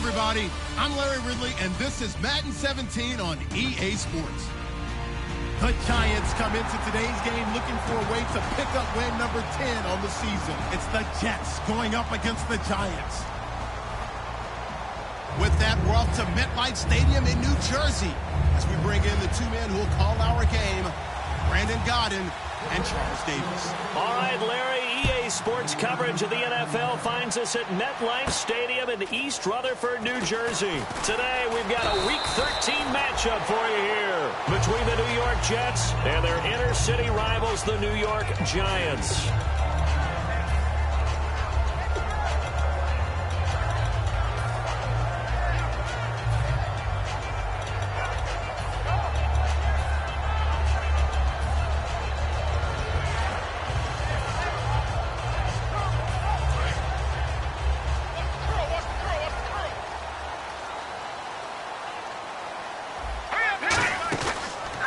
everybody. I'm Larry Ridley, and this is Madden 17 on EA Sports. The Giants come into today's game looking for a way to pick up win number 10 on the season. It's the Jets going up against the Giants. With that, we're off to MetLife Stadium in New Jersey as we bring in the two men who will call our game, Brandon Godden and Charles Davis. All right, Larry, EA Sports coverage of the NFL finds us at MetLife Stadium in East Rutherford, New Jersey. Today, we've got a Week 13 matchup for you here between the New York Jets and their inner-city rivals, the New York Giants.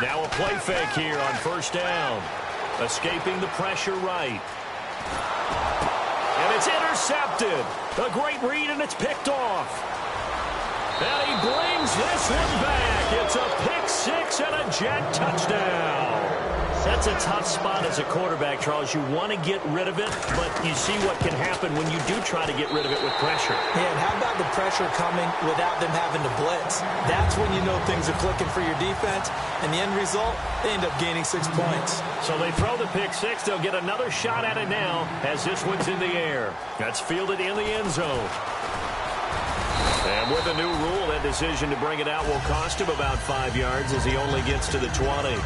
Now a play fake here on first down. Escaping the pressure right. And it's intercepted. A great read, and it's picked off. And he brings this one back. It's a pick six and a Jet touchdown. That's a tough spot as a quarterback, Charles. You want to get rid of it, but you see what can happen when you do try to get rid of it with pressure. Yeah, and how about the pressure coming without them having to blitz? That's when you know things are clicking for your defense, and the end result, they end up gaining 6 points. So they throw the pick six. They'll get another shot at it now as this one's in the air. That's fielded in the end zone. And with a new rule, that decision to bring it out will cost him about 5 yards as he only gets to the 20.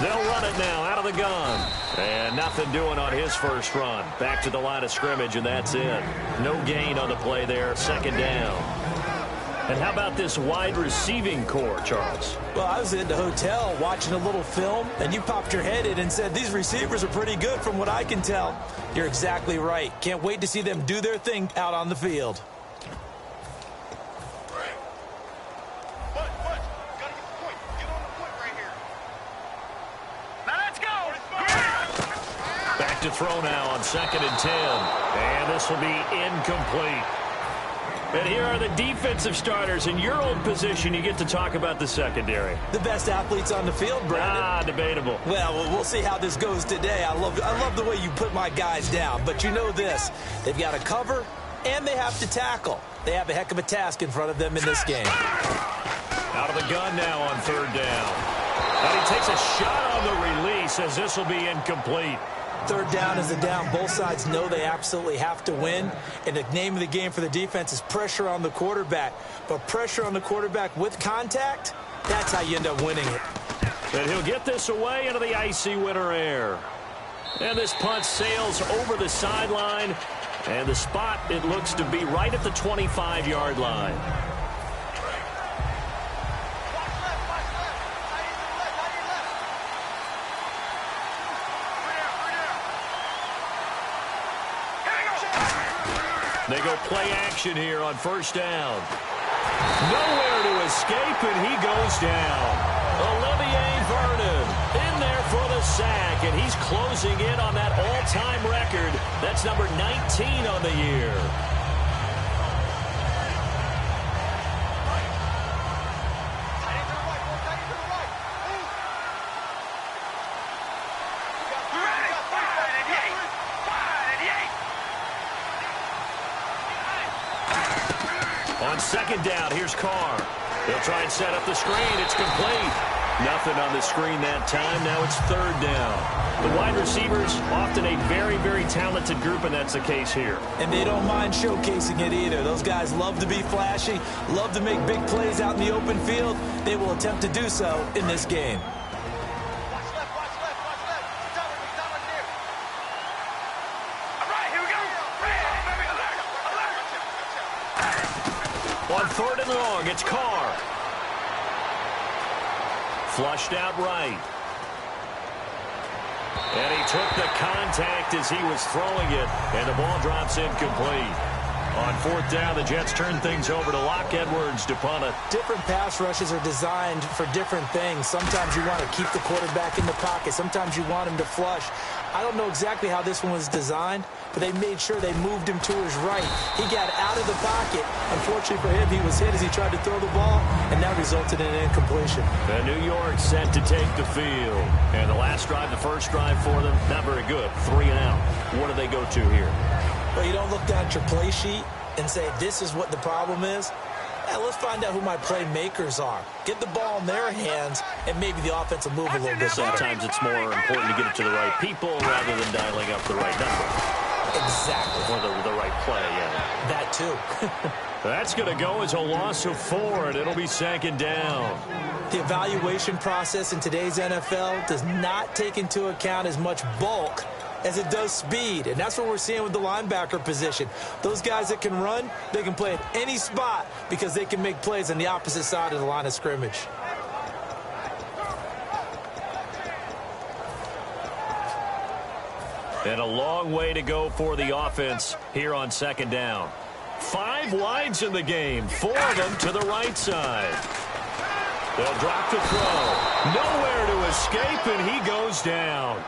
They'll run it now out of the gun. And nothing doing on his first run. Back to the line of scrimmage, and that's it. No gain on the play there, second down. And how about this wide receiving core, Charles? Well, I was in the hotel watching a little film, and you popped your head in and said, these receivers are pretty good from what I can tell. You're exactly right. Can't wait to see them do their thing out on the field. To throw now on 2nd and 10. And this will be incomplete. And here are the defensive starters. In your own position, you get to talk about the secondary. The best athletes on the field, Brandon. Debatable. Well, we'll see how this goes today. I love the way you put my guys down. But you know this. They've got to cover, and they have to tackle. They have a heck of a task in front of them in this game. Out of the gun now on 3rd down. And he takes a shot on the release as this will be incomplete. 3rd down is a down. Both sides know they absolutely have to win. And the name of the game for the defense is pressure on the quarterback. But pressure on the quarterback with contact, that's how you end up winning it. And he'll get this away into the icy winter air. And this punt sails over the sideline. And the spot, it looks to be right at the 25-yard line. They go play action here on 1st down. Nowhere to escape, and he goes down. Olivier Vernon in there for the sack, and he's closing in on that all-time record. That's number 19 on the year. On 2nd down, here's Carr. They'll try and set up the screen. It's complete. Nothing on the screen that time. Now it's 3rd down. The wide receivers, often a very, very talented group, and that's the case here. And they don't mind showcasing it either. Those guys love to be flashy, love to make big plays out in the open field. They will attempt to do so in this game. On 3rd and long, it's Carr. Flushed out right. And he took the contact as he was throwing it, and the ball drops incomplete. On fourth down, the Jets turn things over to Locke Edwards to punt it. Different pass rushes are designed for different things. Sometimes you want to keep the quarterback in the pocket. Sometimes you want him to flush. I don't know exactly how this one was designed, but they made sure they moved him to his right. He got out of the pocket. Unfortunately for him, he was hit as he tried to throw the ball, and that resulted in an incompletion. And New York set to take the field. And the last drive, the first drive for them, not very good. 3 and out. What do they go to here? Well, you don't look down at your play sheet and say, this is what the problem is. Let's find out who my playmakers are. Get the ball in their hands, and maybe the offense will move a little bit better. Sometimes it's more important to get it to the right people rather than dialing up the right number. Exactly. Or the right play, yeah. That, too. That's going to go as a loss of 4, and it'll be second down. The evaluation process in today's NFL does not take into account as much bulk as it does speed, and that's what we're seeing with the linebacker position. Those guys that can run, they can play at any spot because they can make plays on the opposite side of the line of scrimmage. And a long way to go for the offense here on second down. 5 wides in the game, 4 of them to the right side. They'll drop the throw. Nowhere to escape, and he goes down.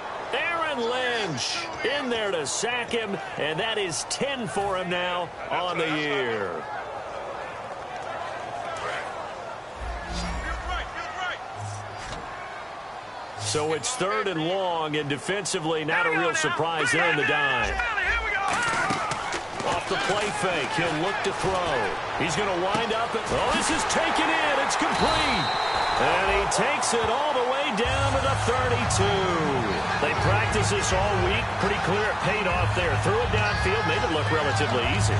Lynch in there to sack him, and that is 10 for him now on the year. So it's 3rd and long, and defensively not a real surprise there in the dime. Off the play fake, he'll look to throw. He's going to wind up. This is taken in. It's complete. And he takes it all the way down to the 32. They practiced this all week. Pretty clear it paid off there. Threw it downfield, made it look relatively easy.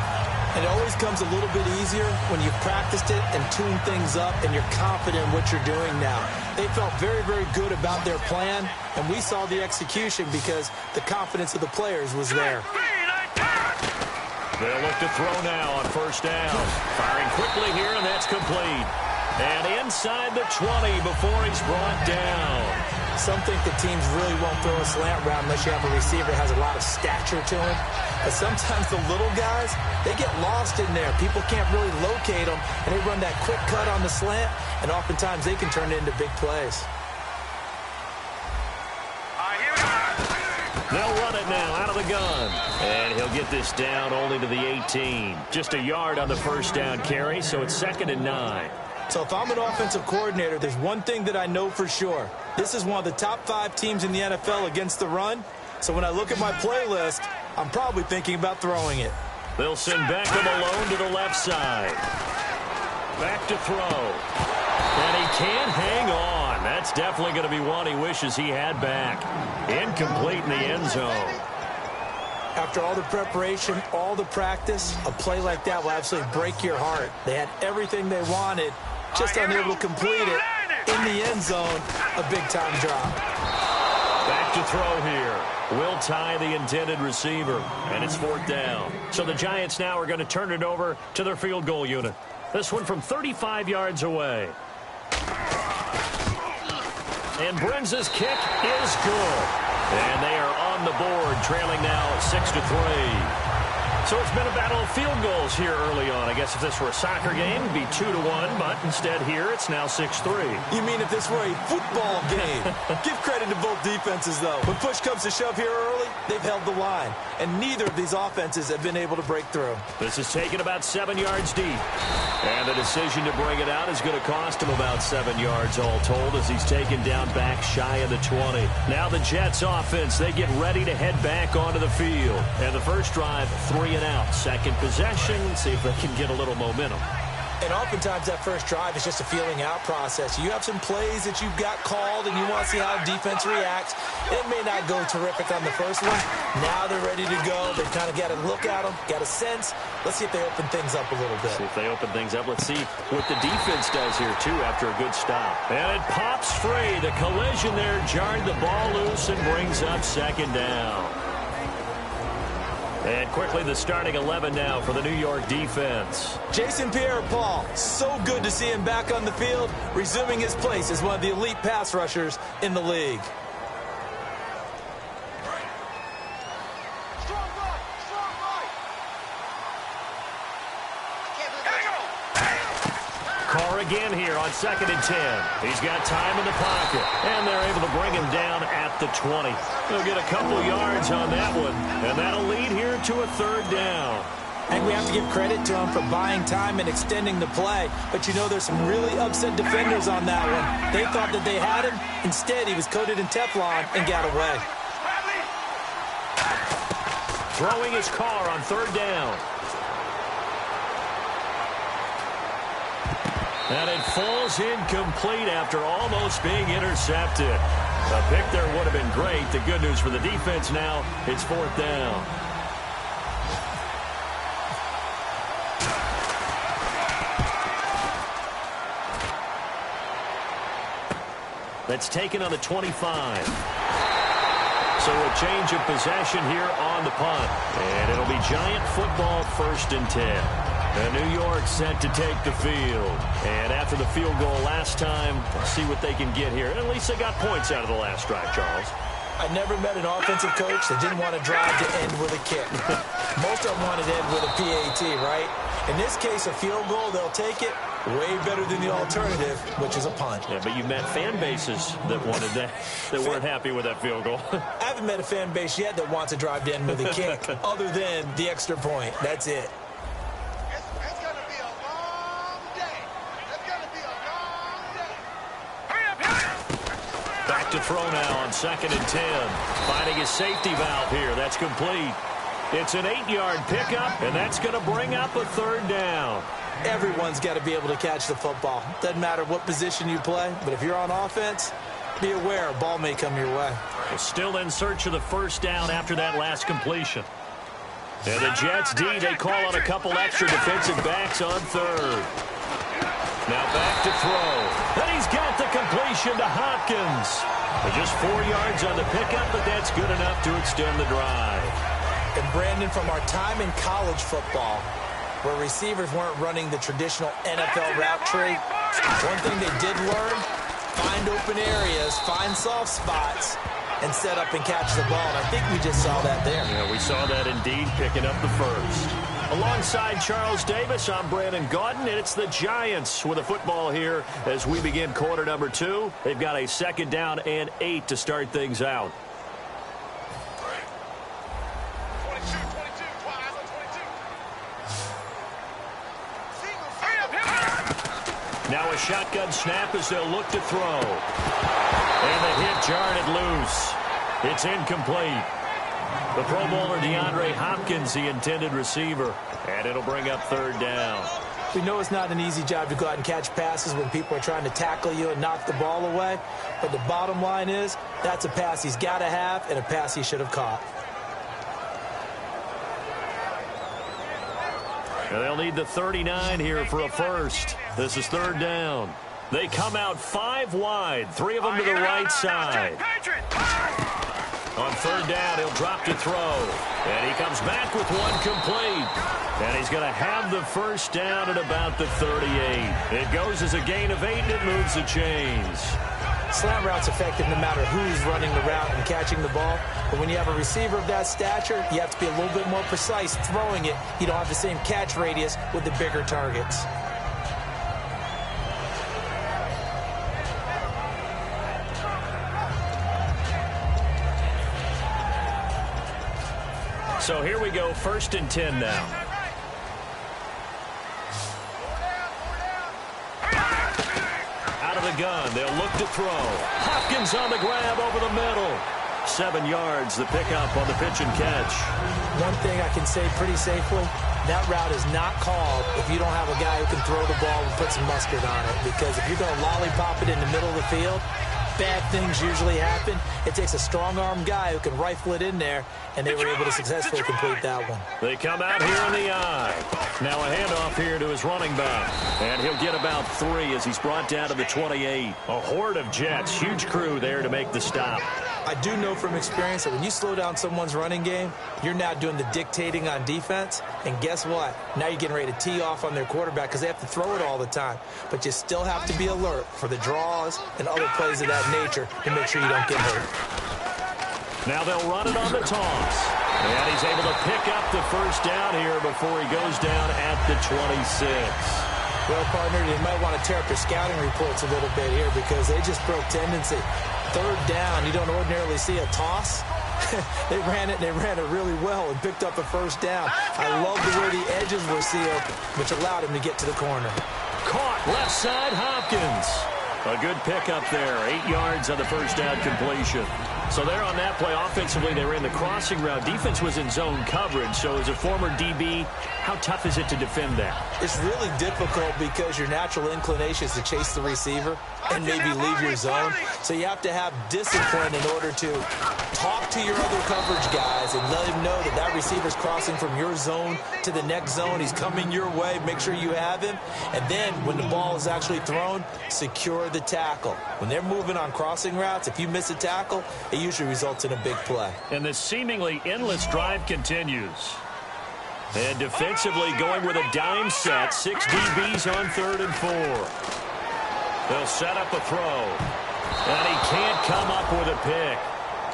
It always comes a little bit easier when you've practiced it and tuned things up and you're confident in what you're doing now. They felt very, very good about their plan, and we saw the execution because the confidence of the players was there. They'll look to throw now on first down. Firing quickly here, and that's complete. And inside the 20 before he's brought down. Some think that teams really won't throw a slant route unless you have a receiver that has a lot of stature to him. But sometimes the little guys, they get lost in there. People can't really locate them, and they run that quick cut on the slant, and oftentimes they can turn it into big plays. They'll run it now out of the gun. And he'll get this down only to the 18. Just a yard on the first down carry, so it's 2nd and 9. So if I'm an offensive coordinator, there's one thing that I know for sure. This is one of the top 5 teams in the NFL against the run. So when I look at my playlist, I'm probably thinking about throwing it. They'll send Beckham alone to the left side. Back to throw. And he can't hang on. That's definitely going to be one he wishes he had back. Incomplete in the end zone. After all the preparation, all the practice, a play like that will absolutely break your heart. They had everything they wanted, just unable to complete it. In the end zone, a big-time drop. Back to throw here. Will tie the intended receiver, and it's 4th down. So the Giants now are going to turn it over to their field goal unit. This one from 35 yards away. And Brenza's kick is good. And they are on the board, trailing now 6-3. So it's been a battle of field goals here early on. I guess if this were a soccer game, it'd be 2-1, but instead here it's now 6-3. You mean if this were a football game? Give credit to both defenses, though. When push comes to shove here early, they've held the line, and neither of these offenses have been able to break through. This is taken about 7 yards deep. And the decision to bring it out is going to cost him about 7 yards all told as he's taken down back shy of the 20. Now the Jets offense, they get ready to head back onto the field. And the first drive, 3 and out. Second possession, see if they can get a little momentum. And oftentimes that first drive is just a feeling out process. You have some plays that you've got called and you want to see how defense reacts. It may not go terrific on the first one. Now they're ready to go. They've kind of got to look at them, got a sense. Let's see if they open things up a little bit. See if they open things up. Let's see what the defense does here, too, after a good stop. And it pops free. The collision there jarred the ball loose and brings up 2nd down. And quickly the starting 11 now for the New York defense. Jason Pierre-Paul, so good to see him back on the field, resuming his place as one of the elite pass rushers in the league. Carr again here on 2nd and 10. He's got time in the pocket, and they're able to bring him down at the 20. They'll get a couple yards on that one, and that'll lead here to a 3rd down. And we have to give credit to him for buying time and extending the play. But you know, there's some really upset defenders on that one. They thought that they had him. Instead, he was coated in Teflon and got away. Throwing his Carr on 3rd down. And it falls incomplete after almost being intercepted. A pick there would have been great. The good news for the defense now, it's 4th down. That's taken on the 25. So a change of possession here on the punt. And it'll be Giant football 1st and 10. And New York set to take the field. And after the field goal last time, let's see what they can get here. At least they got points out of the last drive, Charles. I never met an offensive coach that didn't want to drive to end with a kick. Most of them wanted to end with a PAT, right? In this case, a field goal, they'll take it. Way better than the alternative, which is a punt. Yeah, but you met fan bases that wanted that, that weren't happy with that field goal. I haven't met a fan base yet that wants to drive to end with a kick, other than the extra point. That's it. It's going to be a long day. It's going to be a long day. Hurry up, hurry up. Back to throw now on 2nd and 10. Finding his safety valve here. That's complete. It's an 8-yard pickup, and that's going to bring up a 3rd down. Everyone's got to be able to catch the football. Doesn't matter what position you play, but if you're on offense, be aware a ball may come your way. Still in search of the 1st down after that last completion. And the Jets D, they call on a couple extra defensive backs on 3rd. Now back to throw. And he's got the completion to Hopkins. Just 4 yards on the pickup, but that's good enough to extend the drive. And Brandon, from our time in college football, where receivers weren't running the traditional NFL route tree, one thing they did learn, find open areas, find soft spots, and set up and catch the ball. And I think we just saw that there. Yeah, we saw that indeed, picking up the 1st. Alongside Charles Davis, I'm Brandon Gaudin, and it's the Giants with a football here as we begin quarter number 2. They've got a 2nd down and 8 to start things out. Now a shotgun snap as they'll look to throw. And the hit jarred it loose. It's incomplete. The Pro Bowler DeAndre Hopkins, the intended receiver. And it'll bring up 3rd down. We know it's not an easy job to go out and catch passes when people are trying to tackle you and knock the ball away. But the bottom line is, that's a pass he's got to have and a pass he should have caught. And they'll need the 39 here for a 1st. This is 3rd down. They come out 5 wide, 3 of them to the right side. On 3rd down, he'll drop to throw. And he comes back with one complete. And he's going to have the 1st down at about the 38. It goes as a gain of 8, and it moves the chains. Slant route's effective no matter who's running the route and catching the ball. But when you have a receiver of that stature, you have to be a little bit more precise throwing it. You don't have the same catch radius with the bigger targets. So here we go, 1st and 10 now. Out of the gun, they'll look to throw. Hopkins on the grab over the middle. 7 yards, the pickup on the pitch and catch. One thing I can say pretty safely, that route is not called if you don't have a guy who can throw the ball and put some mustard on it. Because if you're going to lollipop it in the middle of the field, bad things usually happen. It takes a strong-arm guy who can rifle it in there, and they were able to successfully complete that one. They come out here in the eye. Now a handoff here to his running back. And he'll get about 3 as he's brought down to the 28. A horde of Jets. Huge crew there to make the stop. I do know from experience that when you slow down someone's running game, you're now doing the dictating on defense. And guess what? Now you're getting ready to tee off on their quarterback because they have to throw it all the time. But you still have to be alert for the draws and other plays of that nature to make sure you don't get hurt. Now they'll run it on the toss. And he's able to pick up the first down here before he goes down at the 26. Well, partner, they might want to tear up their scouting reports a little bit here because they just broke tendency. Third down, you don't ordinarily see a toss. They ran it really well and picked up a first down. I love the way the edges were sealed, which allowed him to get to the corner. Caught left side, Hopkins. A good pickup there, 8 yards on the first down completion. So there on that play, offensively, they were in the crossing route. Defense was in zone coverage, so as a former DB, how tough is it to defend that? It's really difficult because your natural inclination is to chase the receiver and maybe leave your zone. So you have to have discipline in order to talk to your other coverage guys and let him know that that receiver's crossing from your zone to the next zone. He's coming your way. Make sure you have him. And then when the ball is actually thrown, secure the tackle. When they're moving on crossing routes, if you miss a tackle, it usually results in a big play. And this seemingly endless drive continues. And defensively going with a dime set. 6 DBs on 3rd and 4. They'll set up a throw. And he can't come up with a pick.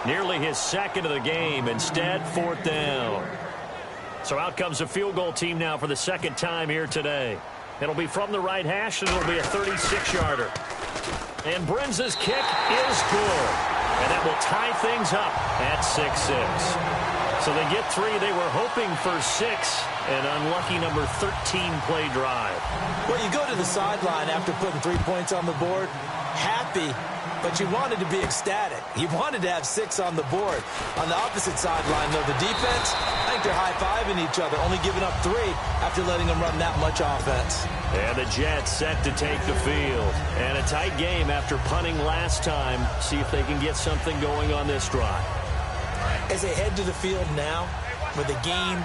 Nearly his second of the game. Instead, 4th down. So out comes the field goal team now for the second time here today. It'll be from the right hash, and it'll be a 36-yarder. And Brenza's kick is good. And that will tie things up at 6-6. So they get 3. They were hoping for 6. An unlucky number 13 play drive. Well, you go to the sideline after putting 3 points on the board, happy, but you wanted to be ecstatic. You wanted to have 6 on the board. On the opposite sideline, though, the defense, I think they're high-fiving each other, only giving up 3 after letting them run that much offense. And the Jets set to take the field. And a tight game after punting last time. See if they can get something going on this drive. As they head to the field now, with the game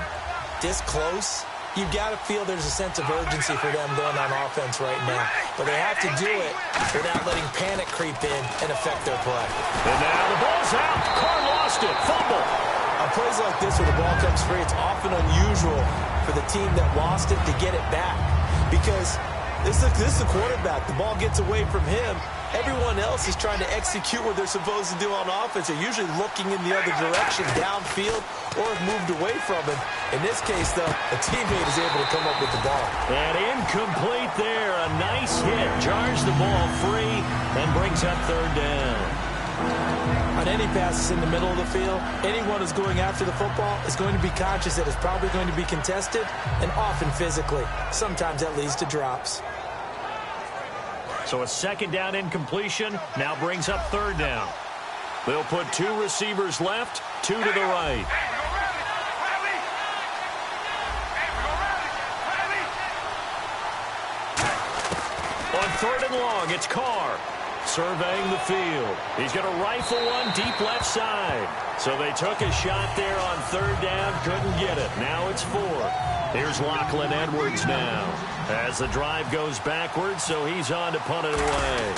this close, you've got to feel there's a sense of urgency for them going on offense right now. But they have to do it without letting panic creep in and affect their play. And now the ball's out. Carr lost it. Fumble. On plays like this where the ball comes free, it's often unusual for the team that lost it to get it back. Because this is the quarterback. The ball gets away from him. Everyone else is trying to execute what they're supposed to do on offense. They're usually looking in the other direction, downfield, or have moved away from it. In this case, though, a teammate is able to come up with the ball. And incomplete there. A nice hit. Jars the ball free and brings up 3rd down. On any passes in the middle of the field, anyone who's going after the football is going to be conscious that it's probably going to be contested, and often physically. Sometimes that leads to drops. So a 2nd down incompletion now brings up 3rd down. They'll put 2 receivers left, 2 to the right. On 3rd and long, it's Carr surveying the field. He's going to rifle one deep left side. So they took a shot there on 3rd down, couldn't get it. Now it's 4th. Here's Lachlan Edwards now as the drive goes backwards, so he's on to punt it away.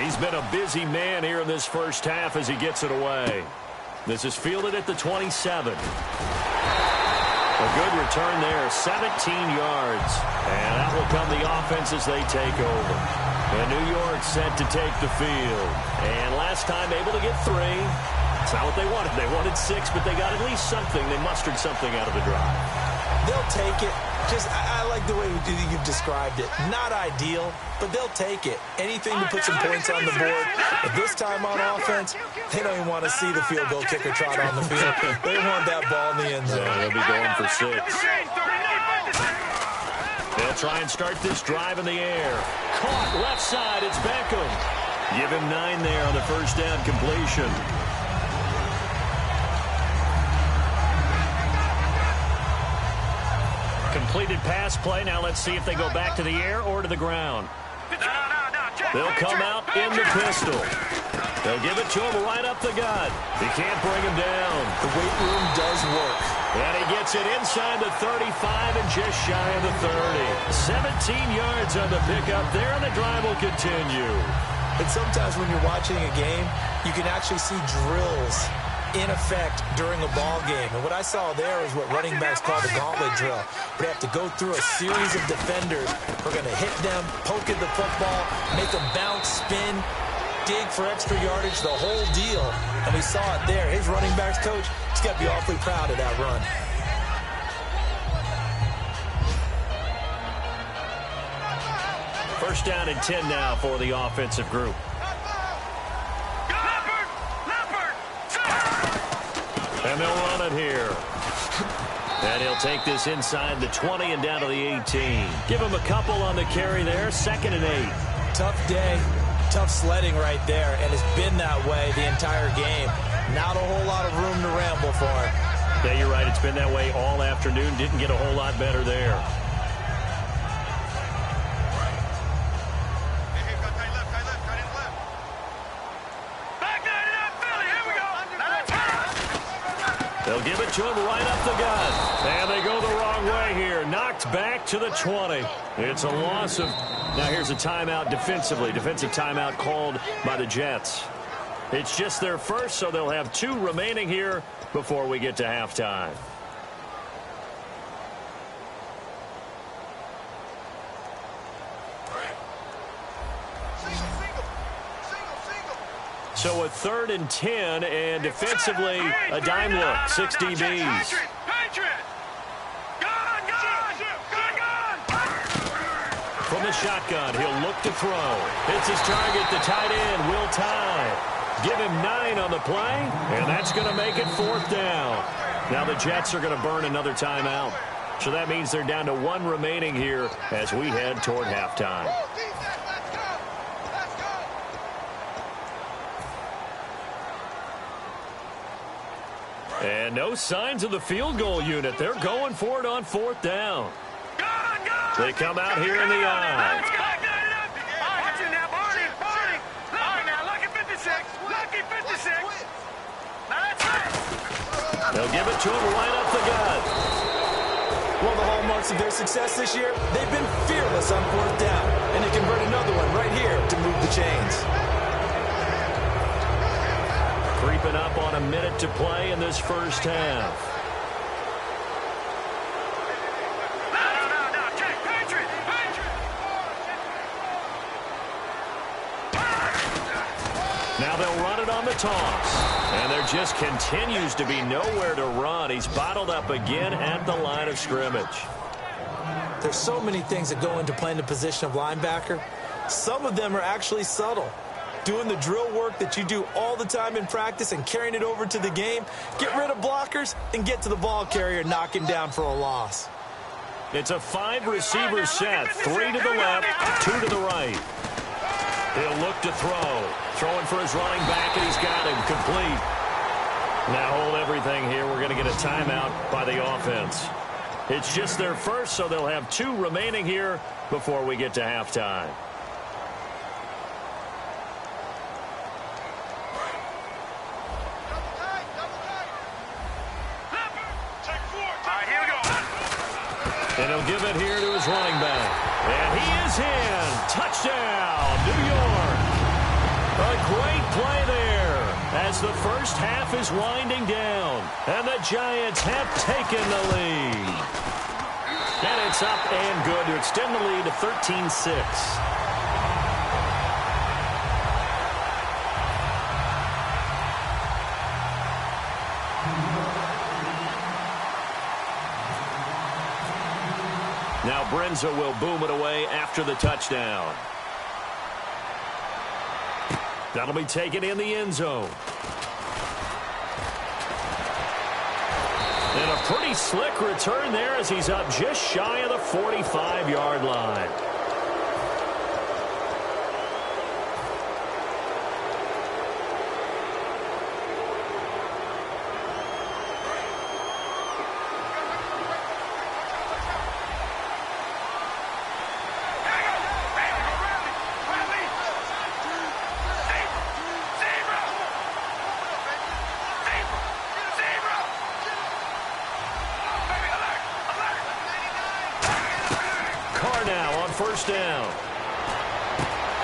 He's been a busy man here in this first half as he gets it away. This is fielded at the 27. A good return there, 17 yards. And that will come the offense as they take over. And New York set to take the field. And last time able to get 3. It's not what they wanted. They wanted 6, but they got at least something. They mustered something out of the drive. They'll take it. I like the way you've described it. Not ideal, but they'll take it. Anything to put some points on the board. But this time on offense, they don't even want to see the field goal kicker trot on the field. They want that ball in the end zone. Yeah, they'll be going for 6. They'll try and start this drive in the air. Caught left side. It's Beckham. Give him 9 there on the first down completion. Completed pass play. Now let's see if they go back to the air or to the ground. No, check. They'll come out in the pistol. They'll give it to him right up the gut. He can't bring him down. The weight room does work. And he gets it inside the 35 and just shy of the 30. 17 yards on the pickup there, and the drive will continue. And sometimes when you're watching a game, you can actually see drills in effect during a ball game. And what I saw there is what running backs call the gauntlet drill. They have to go through a series of defenders who are going to hit them, poke at the football, make them bounce, spin, dig for extra yardage, the whole deal. And we saw it there. His running backs coach, he's got to be awfully proud of that run. First down and 10 now for the offensive group. And they'll run it here. And he'll take this inside the 20 and down to the 18. Give him a couple on the carry there. 2nd and 8. Tough day, tough sledding right there, and it's been that way the entire game. Not a whole lot of room to ramble for him. Yeah, you're right. It's been that way all afternoon. Didn't get a whole lot better there. They'll give it to him right up the gut. And they go the wrong way here. Knocked back to the 20. It's a loss of... Now here's a timeout defensively. Defensive timeout called by the Jets. It's just their first, so they'll have 2 remaining here before we get to halftime. So a 3rd and 10, and defensively, a dime look. 6 DBs. From the shotgun, he'll look to throw. It's his target, the tight end, Will Tye. Give him 9 on the play, and that's going to make it 4th down. Now the Jets are going to burn another timeout. So that means they're down to 1 remaining here as we head toward halftime. And no signs of the field goal unit. They're going for it on 4th down. They come out here in the eye. They'll give it to him right up the gut. One of the hallmarks of their success this year, they've been fearless on 4th down. And they convert another one right here to move the chains. Creeping up on a minute to play in this first half. Now they'll run it on the toss. And there just continues to be nowhere to run. He's bottled up again at the line of scrimmage. There's so many things that go into playing the position of linebacker. Some of them are actually subtle. Doing the drill work that you do all the time in practice and carrying it over to the game. Get rid of blockers and get to the ball carrier, knock him down for a loss. It's a 5-receiver set. 3 to the left, 2 to the right. He'll look to throw. Throwing for his running back, and he's got him complete. Now hold everything here. We're going to get a timeout by the offense. It's just their first, so they'll have 2 remaining here before we get to halftime. And he'll give it here to his running back. And he is in. Touchdown, New York. A great play there as the first half is winding down. And the Giants have taken the lead. And it's up and good to extend the lead to 13-6. Now Brenza will boom it away after the touchdown. That'll be taken in the end zone. And a pretty slick return there as he's up just shy of the 45-yard line. first down.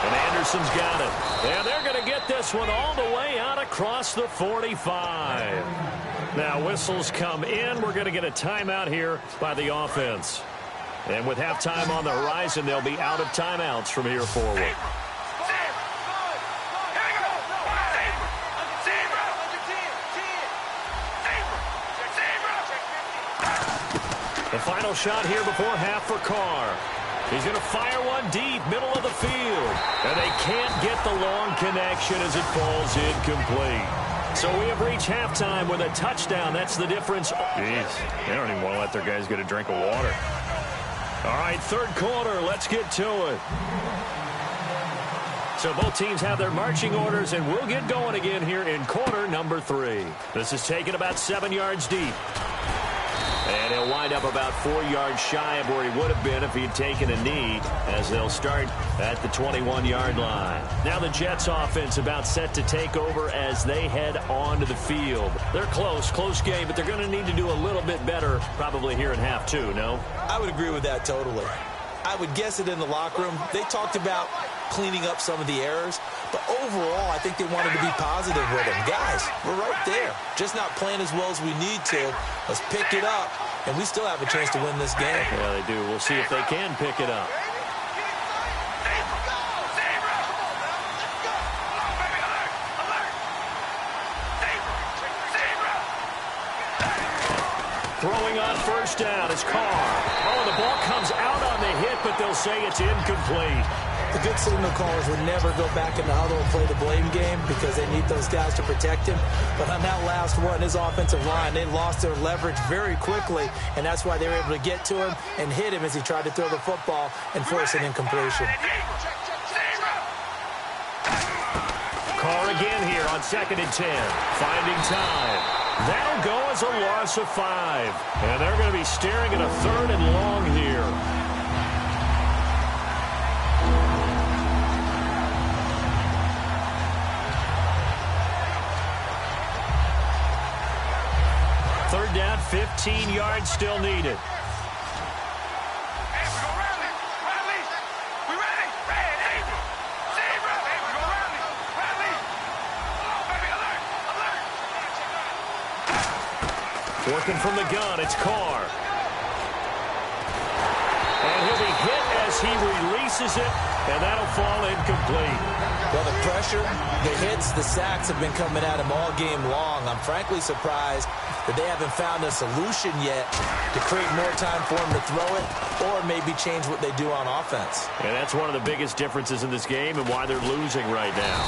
And Anderson's got it. And they're going to get this one all the way out across the 45. Now whistles come in. We're going to get a timeout here by the offense. And with halftime on the horizon, they'll be out of timeouts from here forward. The final shot here before half for Carr. He's going to fire one deep, middle of the field. And they can't get the long connection as it falls incomplete. So we have reached halftime with a touchdown. That's the difference. Jeez, they don't even want to let their guys get a drink of water. All right, third quarter. Let's get to it. So both teams have their marching orders, and we'll get going again here in quarter number 3. This is taken about 7 yards deep. And he'll wind up about 4 yards shy of where he would have been if he'd taken a knee, as they'll start at the 21-yard line. Now the Jets offense about set to take over as they head onto the field. They're close game, but they're going to need to do a little bit better probably here in half 2, no? I would agree with that totally. I would guess it in the locker room. They talked about cleaning up some of the errors, but overall, I think they wanted to be positive with them. Guys, we're right there. Just not playing as well as we need to. Let's pick it up, and we still have a chance to win this game. Yeah, they do. We'll see if they can pick it up. Throwing on first down is Carr. Oh, the ball comes out on the hit, but they'll say it's incomplete. The good signal callers would never go back in the huddle and play the blame game because they need those guys to protect him. But on that last one, his offensive line, they lost their leverage very quickly, and that's why they were able to get to him and hit him as he tried to throw the football and force an incompletion. Carr again here on 2nd and 10. Finding time. That'll go as a loss of 5. And they're going to be staring at a 3rd and long here. Third down, 15 yards still needed. Working from the gun, it's Carr. And he'll be hit as he releases it, and that'll fall incomplete. Well, the pressure, the hits, the sacks have been coming at him all game long. I'm frankly surprised that they haven't found a solution yet to create more time for him to throw it or maybe change what they do on offense. And that's one of the biggest differences in this game and why they're losing right now.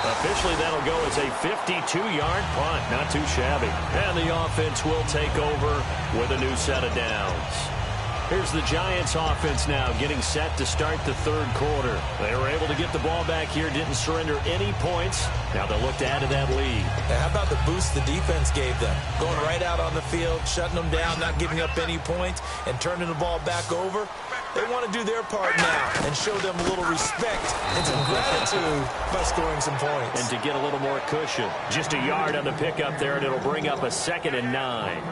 Officially, that'll go as a 52-yard punt. Not too shabby. And the offense will take over with a new set of downs. Here's the Giants offense now getting set to start the third quarter. They were able to get the ball back here, didn't surrender any points. Now they'll look to add to that lead. And how about the boost the defense gave them? Going right out on the field, shutting them down, not giving up any points, and turning the ball back over. They want to do their part now and show them a little respect and some gratitude by scoring some points. And to get a little more cushion. Just a yard on the pickup there, and it'll bring up a 2nd and 9.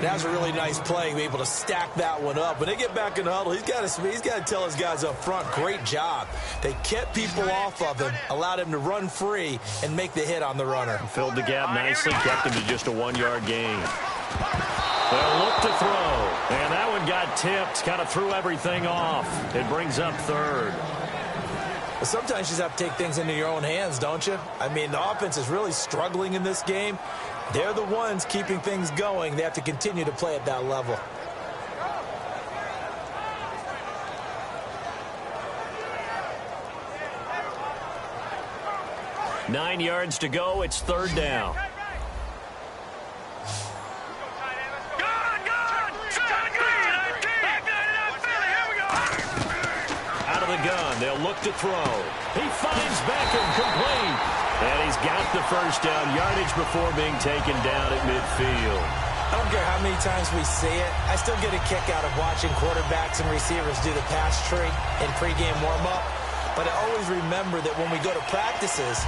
That was a really nice play, be able to stack that one up. When they get back in the huddle, he's got to tell his guys up front, great job. They kept people off of him, allowed him to run free and make the hit on the runner. Filled the gap nicely, kept him to just a 1-yard gain. They'll look to throw, and that one got tipped, kind of threw everything off. It brings up 3rd. But sometimes you just have to take things into your own hands, don't you? I mean, the offense is really struggling in this game. They're the ones keeping things going. They have to continue to play at that level. Nine yards to go. It's 3rd down. Out of the gun. They'll look to throw. He finds Beckham complete. And he's got the first down yardage before being taken down at midfield. I don't care how many times we see it. I still get a kick out of watching quarterbacks and receivers do the pass tree in pregame warm-up. But I always remember that when we go to practices,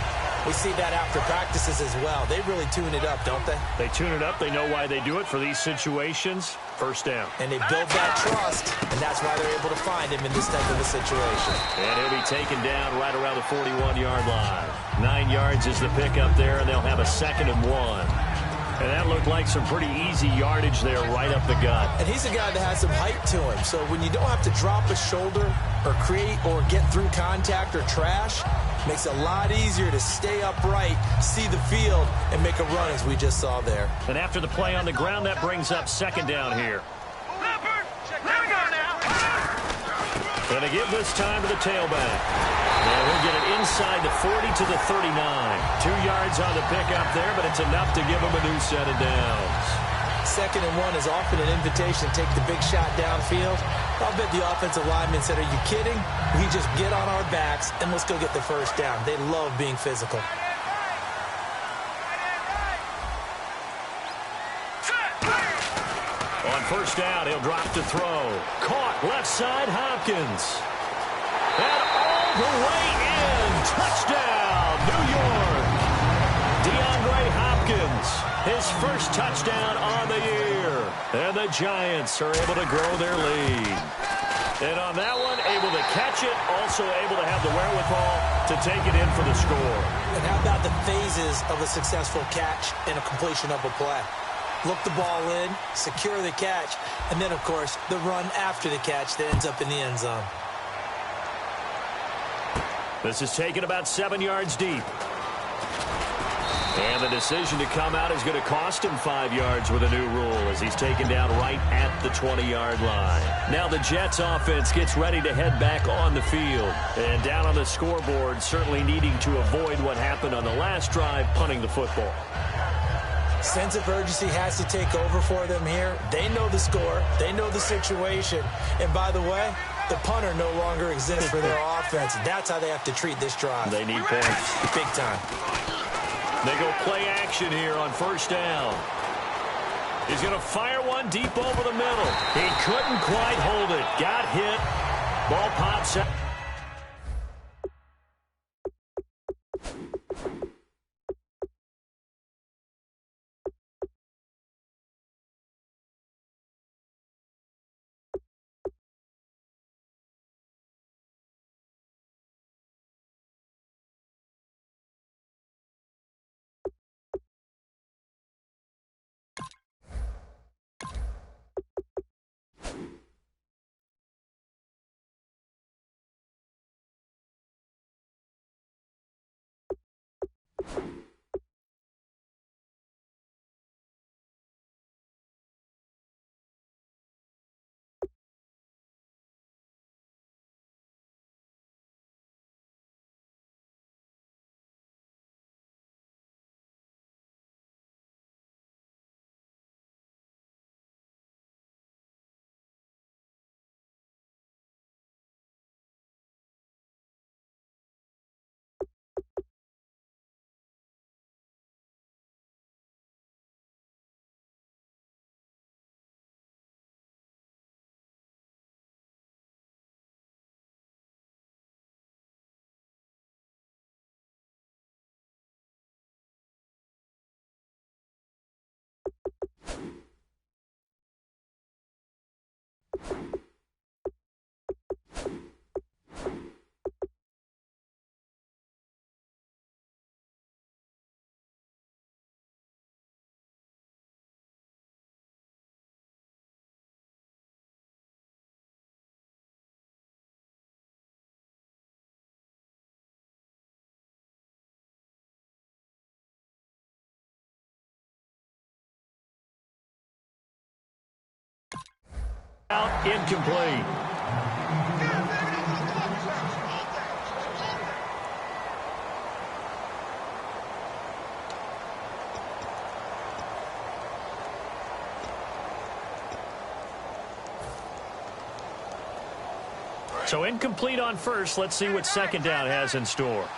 We see that after practices as well. They really tune it up, don't they? They tune it up. They know why they do it for these situations. First down. And they build that trust, and that's why they're able to find him in this type of a situation. And he'll be taken down right around the 41-yard line. 9 yards is the pickup there, and they'll have a 2nd and 1. And that looked like some pretty easy yardage there right up the gut. And he's a guy that has some height to him. So when you don't have to drop a shoulder or create or get through contact or trash, makes it a lot easier to stay upright, see the field, and make a run as we just saw there. And after the play on the ground, that brings up 2nd down here. And they give this time to the tailback. And we'll get it inside the 40 to the 39. 2 yards on the pickup there, but it's enough to give them a new set of downs. 2nd and 1 is often an invitation to take the big shot downfield. I'll bet the offensive lineman said, are you kidding? We just get on our backs and let's go get the first down. They love being physical. On first down, he'll drop to throw. Caught left side, Hopkins. And all the way in. Touchdown, New York. DeAndre Hopkins, his first touchdown on the year. And the Giants are able to grow their lead. And on that one, able to catch it, also able to have the wherewithal to take it in for the score. And how about the phases of a successful catch and a completion of a play? Look the ball in, secure the catch, and then, of course, the run after the catch that ends up in the end zone. This is taken about 7 yards deep. And the decision to come out is going to cost him 5 yards with a new rule as he's taken down right at the 20-yard line. Now the Jets offense gets ready to head back on the field. And down on the scoreboard, certainly needing to avoid what happened on the last drive, punting the football. Sense of urgency has to take over for them here. They know the score. They know the situation. And by the way, the punter no longer exists for their offense. That's how they have to treat this drive. They need points. Big time. They go play action here on first down. He's going to fire one deep over the middle. He couldn't quite hold it. Got hit. Ball pops out. Out, incomplete. So incomplete on first. Let's see what second down has in store.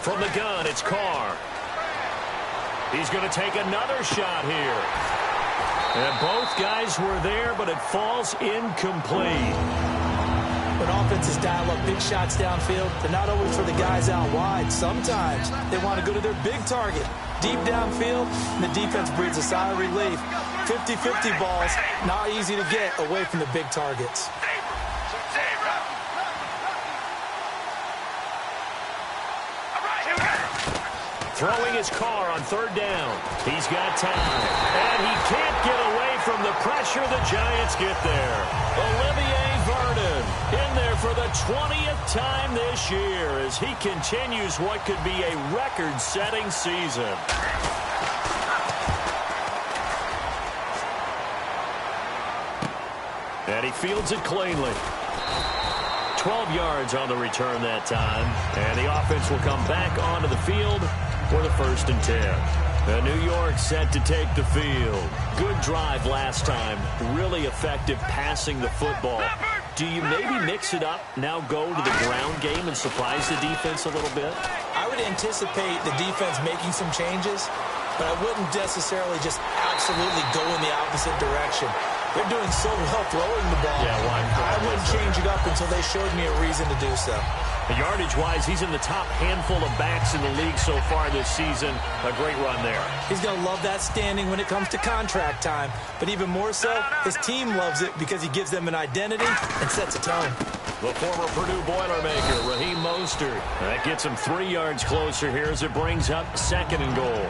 From the gun, it's Carr. He's going to take another shot here. And both guys were there, but it falls incomplete. When offenses dial up big shots downfield, they're not always for the guys out wide. Sometimes they want to go to their big target, deep downfield, and the defense breathes a sigh of relief. 50-50 balls, not easy to get away from the big targets. Throwing his car on third down. He's got time. And he can't get away from the pressure. The Giants get there. Olivier Vernon in there for the 20th time this year as he continues what could be a record-setting season. And he fields it cleanly. 12 yards on the return that time. And the offense will come back onto the field for the 1st and 10. New York set to take the field. Good drive last time. Really effective passing the football. Do you maybe mix it up, now go to the ground game and surprise the defense a little bit? I would anticipate the defense making some changes, but I wouldn't necessarily just absolutely go in the opposite direction. They're doing so well throwing the ball. Yeah, I wouldn't change it up until they showed me a reason to do so. Yardage-wise, he's in the top handful of backs in the league so far this season. A great run there. He's going to love that standing when it comes to contract time. But even more so, his team loves it because he gives them an identity and sets a tone. The former Purdue Boilermaker, Raheem Mostert. That gets him 3 yards closer here as it brings up 2nd and goal.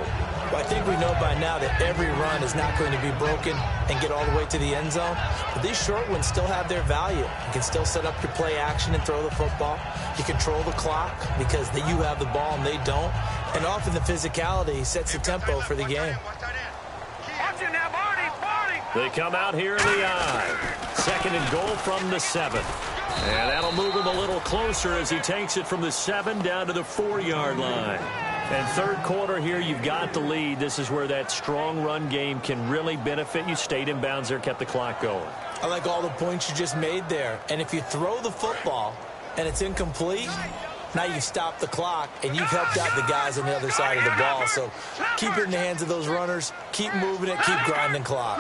Well, I think we know by now that every run is not going to be broken and get all the way to the end zone. But these short ones still have their value. You can still set up your play action and throw the football. You control the clock because you have the ball and they don't. And often the physicality sets the tempo for the game. They come out here in the eye. 2nd and goal from the 7. And that'll move him a little closer as he takes it from the 7 down to the 4-yard line. And 3rd quarter here, you've got the lead. This is where that strong run game can really benefit you. Stayed in bounds there, kept the clock going. I like all the points you just made there. And if you throw the football and it's incomplete, now you've stopped the clock and you've helped out the guys on the other side of the ball. So keep it in the hands of those runners. Keep moving it. Keep grinding clock.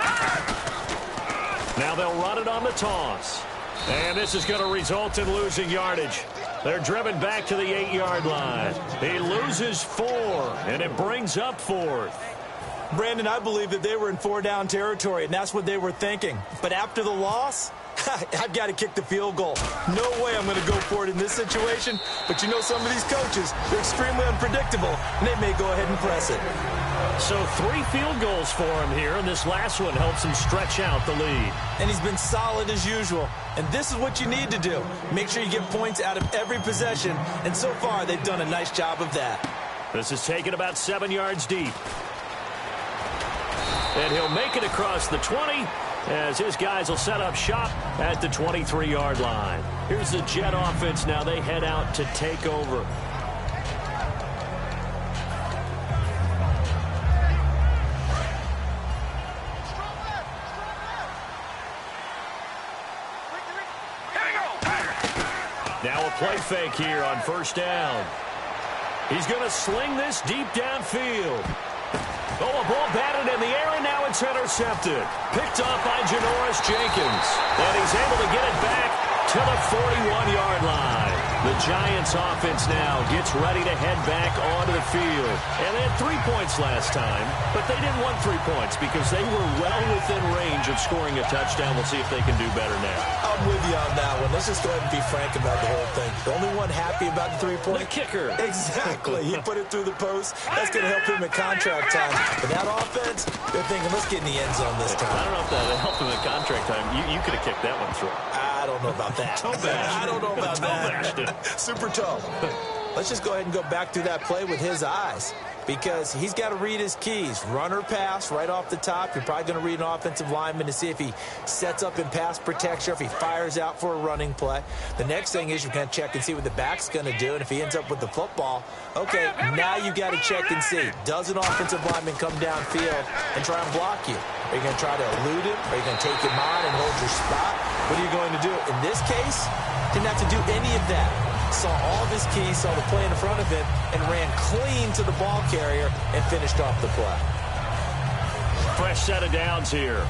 Now they'll run it on the toss. And this is going to result in losing yardage. They're driven back to the 8-yard line. He loses 4, and it brings up 4th. Brandon, I believe that they were in 4-down territory, and that's what they were thinking. But after the loss, I've got to kick the field goal. No way I'm going to go for it in this situation. But you know some of these coaches, they're extremely unpredictable, and they may go ahead and press it. So 3 field goals for him here, and this last one helps him stretch out the lead. And he's been solid as usual. And this is what you need to do. Make sure you get points out of every possession. And so far, they've done a nice job of that. This is taken about 7 yards deep. And he'll make it across the 20 as his guys will set up shop at the 23-yard line. Here's the Jet offense now. They head out to take over. Now a play fake here on 1st down. He's going to sling this deep downfield. Oh, a ball batted in the air, and now it's intercepted. Picked up by Janoris Jenkins. And he's able to get it back to the 41-yard line. The Giants offense now gets ready to head back onto the field. And they had 3 points last time, but they didn't want 3 points because they were well within range of scoring a touchdown. We'll see if they can do better now. I'm with you on that one. Let's just go ahead and be frank about the whole thing. The only one happy about the 3-point? The kicker. Exactly. He put it through the post. That's going to help him at contract time. But that offense, they're thinking, let's get in the end zone this time. I don't know if that helped him at contract time. You could have kicked that one through. I don't know about that. I don't know about that. Super toe. Let's just go ahead and go back through that play with his eyes, because he's got to read his keys. Run or pass right off the top. You're probably going to read an offensive lineman to see if he sets up in pass protection or if he fires out for a running play. The next thing is you're going to check and see what the back's going to do, and if he ends up with the football, okay, now you got to check and see. Does an offensive lineman come downfield and try and block you? Are you going to try to elude him? Are you going to take him on and hold your spot? What are you going to do? In this case, didn't have to do any of that. Saw all of his keys, saw the play in front of him, and ran clean to the ball carrier and finished off the play. Fresh set of downs here.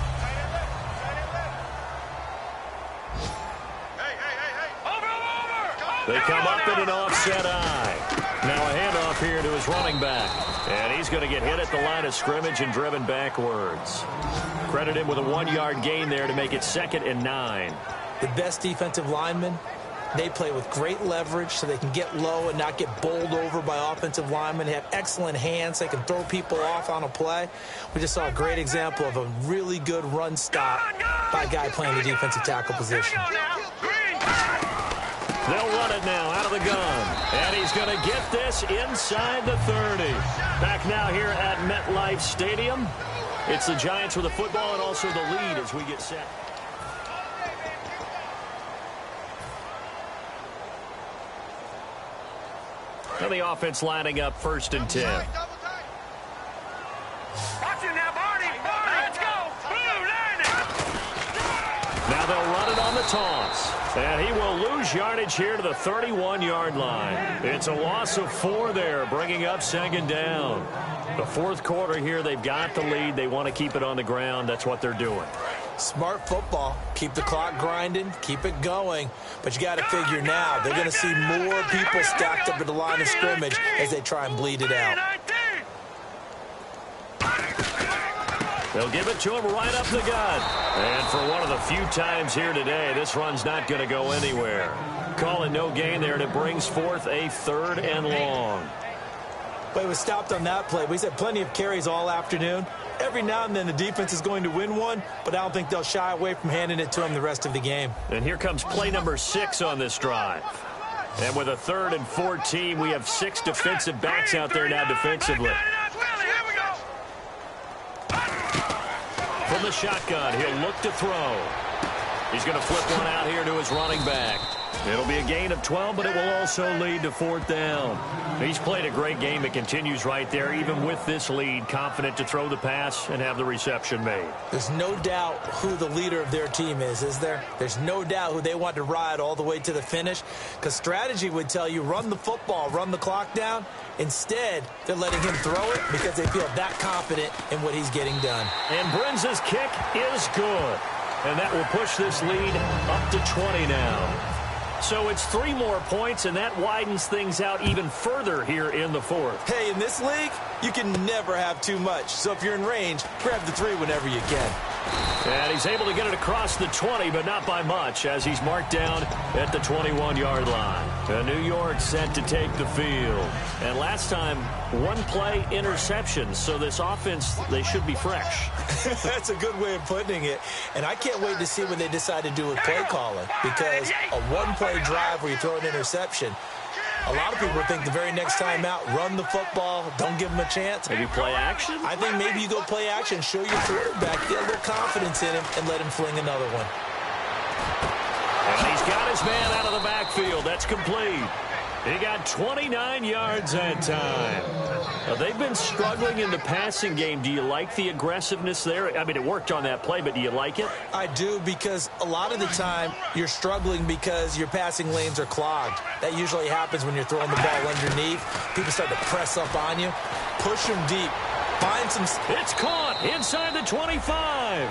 Hey, hey, hey, hey. They come up in an offset eye. Now a handoff here to his running back. And he's going to get hit at the line of scrimmage and driven backwards. Credit him with a 1-yard gain there to make it 2nd and 9. The best defensive linemen, they play with great leverage so they can get low and not get bowled over by offensive linemen. They have excellent hands. They can throw people off on a play. We just saw a great example of a really good run stop by a guy playing the defensive tackle position. They'll run it now out of the gun. And he's going to get this inside the 30. Back now here at MetLife Stadium. It's the Giants with the football and also the lead as we get set. And the offense lining up 1st and 10. Watch it now, Barney. Let's go. Now they'll run it on the toss. And he will lose yardage here to the 31-yard line. It's a loss of 4 there, bringing up 2nd down. The 4th quarter here, they've got the lead. They want to keep it on the ground. That's what they're doing. Smart football. Keep the clock grinding. Keep it going. But you got to figure now, they're going to see more people stacked up at the line of scrimmage as they try and bleed it out. They'll give it to him right up the gut. And for one of the few times here today, this run's not going to go anywhere. Calling no gain there, and it brings forth a 3rd and long. But it was stopped on that play. We had plenty of carries all afternoon. Every now and then the defense is going to win one, but I don't think they'll shy away from handing it to him the rest of the game. And here comes play number 6 on this drive. And with a 3rd and 14, we have 6 defensive backs out there now defensively. From the shotgun, he'll look to throw. He's going to flip one out here to his running back. It'll be a gain of 12, but it will also lead to 4th down. He's played a great game. It continues right there, even with this lead, confident to throw the pass and have the reception made. There's no doubt who the leader of their team is there? There's no doubt who they want to ride all the way to the finish, because strategy would tell you run the football, run the clock down. Instead, they're letting him throw it because they feel that confident in what he's getting done. And Brinz's kick is good. And that will push this lead up to 20 now. So it's 3 more points, and that widens things out even further here in the 4th. Hey, in this league, you can never have too much. So if you're in range, grab the 3 whenever you can. And he's able to get it across the 20, but not by much, as he's marked down at the 21-yard line. New York set to take the field. And last time, 1-play interception. So this offense, they should be fresh. That's a good way of putting it. And I can't wait to see what they decide to do with play calling, because a 1-play drive where you throw an interception, a lot of people think the very next time out, run the football, don't give him a chance. Maybe play action? I think maybe you go play action, show your quarterback, get a little confidence in him, and let him fling another one. And he's got his man out of the backfield. That's complete. He got 29 yards that time. They've been struggling in the passing game. Do you like the aggressiveness there? I mean, it worked on that play, but do you like it? I do, because a lot of the time you're struggling because your passing lanes are clogged. That usually happens when you're throwing the ball underneath. People start to press up on you. Push them deep. Find some... It's caught inside the 25.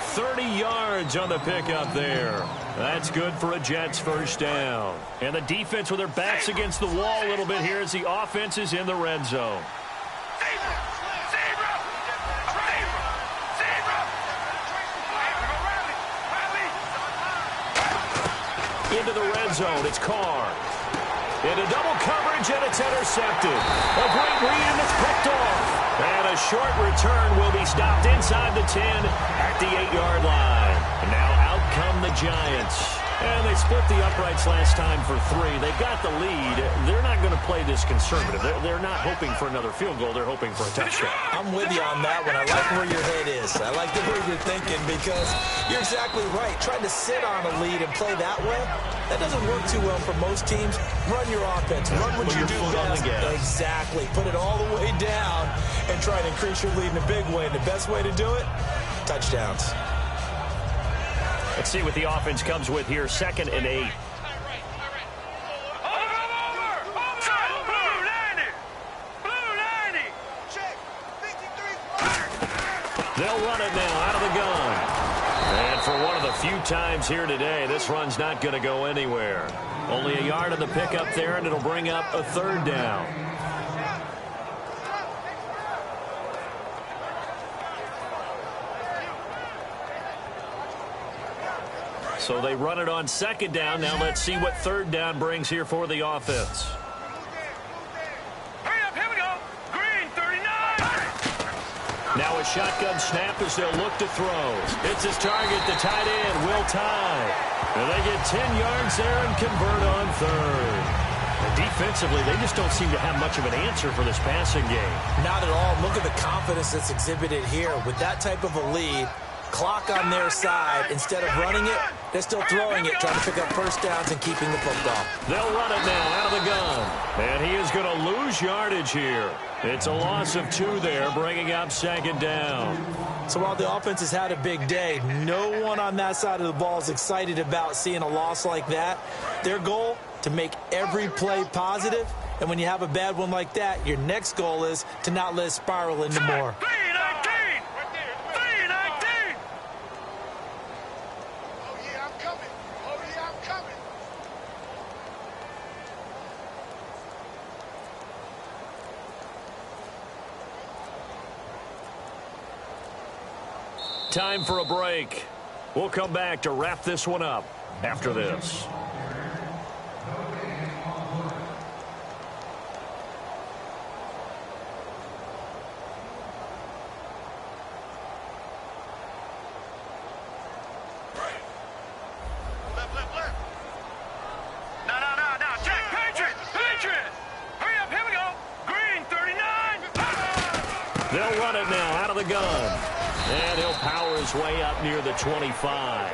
30 yards on the pickup there. That's good for a Jets 1st down. And the defense with their backs against the wall a little bit here as the offense is in the red zone. Into the red zone, it's Carr. Into double coverage, and it's intercepted. A great read, and it's picked off. And a short return will be stopped inside the 10 at the 8-yard line. And now out come the Giants. And they split the uprights last time for 3. They've got the lead. They're not going to play this conservative. They're not hoping for another field goal. They're hoping for a touchdown. I'm with you on that one. I like where your head is. I like the way you're thinking, because you're exactly right. Trying to sit on a lead and play that way, that doesn't work too well for most teams. Run your offense. Run what you do best. Exactly. Put it all the way down and try to increase your lead in a big way. And the best way to do it, touchdowns. Let's see what the offense comes with here. 2nd and 8. They'll run it now out of the gun. And for one of the few times here today, this run's not going to go anywhere. Only a yard on the pickup there, and it'll bring up a third down. So they run it on second down. Now let's see what third down brings here for the offense. Hurry up, here we go. Green, 39. Now a shotgun snap as they'll look to throw. It's his target, the tight end, Will Tye. And they get 10 yards there and convert on third. And defensively, they just don't seem to have much of an answer for this passing game. Not at all. Look at the confidence that's exhibited here. With that type of a lead, clock on their side, instead of running it, they're still throwing it, trying to pick up first downs and keeping the football. They'll run it now out of the gun. And he is going to lose yardage here. It's a loss of 2 there, bringing up second down. So while the offense has had a big day, no one on that side of the ball is excited about seeing a loss like that. Their goal, to make every play positive. And when you have a bad one like that, your next goal is to not let it spiral into more. 319. 319. Oh, yeah, I'm coming. Oh, yeah, I'm coming. Time for a break. We'll come back to wrap this one up after this. Left. No. Check. Patriots. Hurry up, here we go. Green, 39. They'll run it now out of the gun. And he'll power his way up near the 25.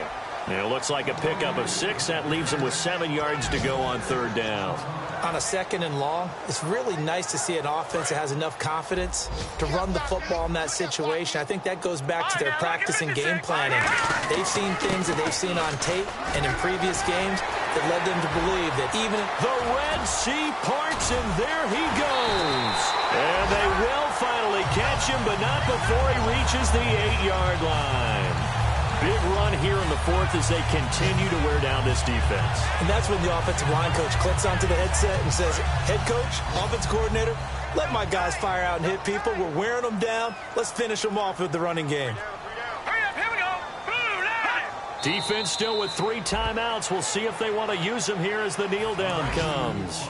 And it looks like a pickup of 6. That leaves him with 7 yards to go on third down. On a second and long, it's really nice to see an offense that has enough confidence to run the football in that situation. I think that goes back to their practice and game planning. They've seen things that they've seen on tape and in previous games that led them to believe that even The Red Sea parts, and there he goes. And they will finally catch him, but not before he reaches the 8-yard line. Big run here in the fourth as they continue to wear down this defense. And that's when the offensive line coach clicks onto the headset and says, head coach, offensive coordinator, let my guys fire out and hit people. We're wearing them down. Let's finish them off with the running game. Hurry up, here we go. Blue line. Defense still with 3 timeouts. We'll see if they want to use them here as the kneel down comes.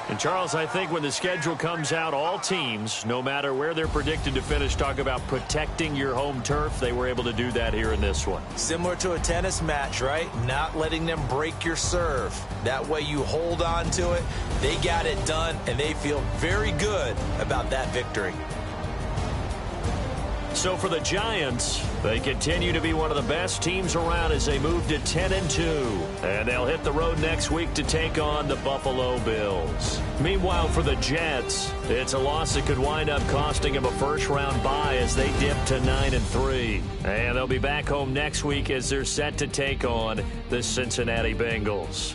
And, Charles, I think when the schedule comes out, all teams, no matter where they're predicted to finish, talk about protecting your home turf. They were able to do that here in this one. Similar to a tennis match, right? Not letting them break your serve. That way you hold on to it. They got it done, and they feel very good about that victory. So for the Giants, they continue to be one of the best teams around as they move to 10-2. And they'll hit the road next week to take on the Buffalo Bills. Meanwhile, for the Jets, it's a loss that could wind up costing them a first-round bye as they dip to 9-3. And they'll be back home next week as they're set to take on the Cincinnati Bengals.